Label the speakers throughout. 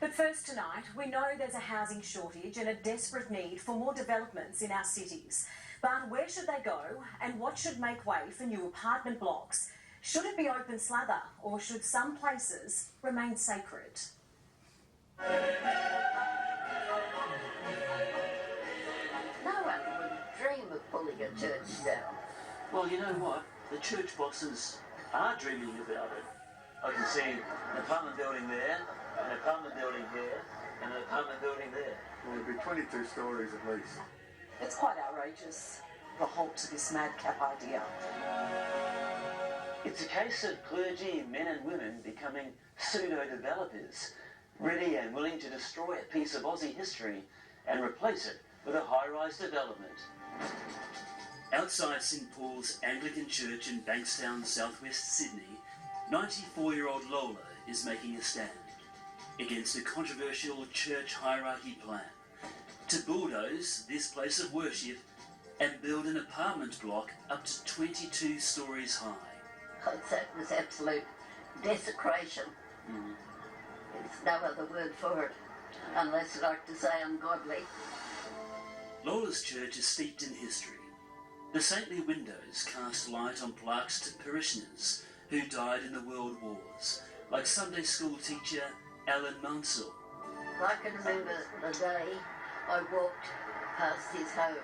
Speaker 1: But first tonight, we know there's a housing shortage and a desperate need for more developments in our cities. But where should they go and what should make way for new apartment blocks? Should it be open slather or should some places remain sacred?
Speaker 2: No one would dream of pulling a church down.
Speaker 3: Well, you know what? The church bosses are dreaming about it. I can see an apartment building there, an apartment building here, and an apartment building there.
Speaker 4: Well, it'd be 22 stories at least.
Speaker 5: It's quite outrageous, the halt to this madcap idea.
Speaker 3: It's a case of clergy, men and women, becoming pseudo-developers, ready and willing to destroy a piece of Aussie history and replace it with a high-rise development. Outside St Paul's Anglican Church in Bankstown, southwest Sydney, 94-year-old Lola is making a stand against a controversial church hierarchy plan to bulldoze this place of worship and build an apartment block up to 22 stories high.
Speaker 2: That was absolute desecration. There's no other word for it, unless you like to say ungodly.
Speaker 3: Lola's church is steeped in history. The saintly windows cast light on plaques to parishioners who died in the World Wars, like Sunday school teacher Alan Mansell.
Speaker 2: I can remember the day I walked past his home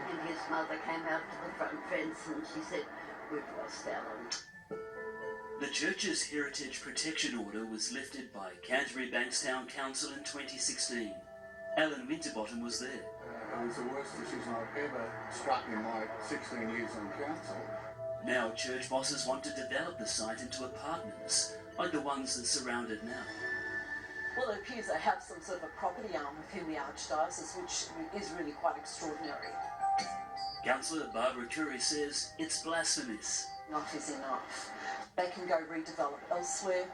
Speaker 2: and his mother came out to the front fence and she said, "We've lost Alan."
Speaker 3: The church's heritage protection order was lifted by Canterbury Bankstown Council in 2016. Alan Winterbottom was there.
Speaker 4: It was the worst decision I've ever struck in my 16 years on council.
Speaker 3: Now church bosses want to develop the site into apartments, like the ones that surround it now.
Speaker 5: Well, it appears they have some sort of a property arm within the Archdiocese, which is really quite extraordinary.
Speaker 3: Councillor Barbara Curry says it's blasphemous.
Speaker 5: Enough is enough. They can go redevelop elsewhere.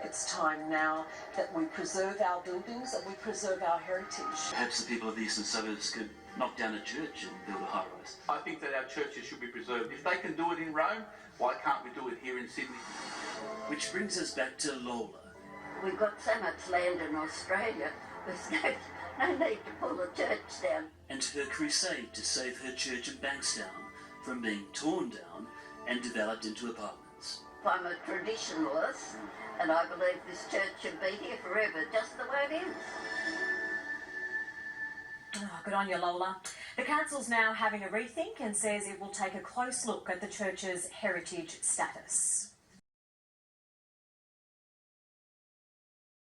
Speaker 5: It's time now that we preserve our buildings and we preserve our heritage.
Speaker 3: Perhaps the people of the eastern suburbs could knock down a church and build a high-rise.
Speaker 6: I think that our churches should be preserved. If they can do it in Rome, why can't we do it here in Sydney?
Speaker 3: Which brings us back to Lola.
Speaker 2: We've got so much land in Australia, there's no need to pull the church down.
Speaker 3: And her crusade to save her church in Bankstown from being torn down and developed into apartments.
Speaker 2: I'm a traditionalist and I believe this church should be here forever, just the way it is.
Speaker 1: Oh, good on you, Lola. The council's now having a rethink and says it will take a close look at the church's heritage status.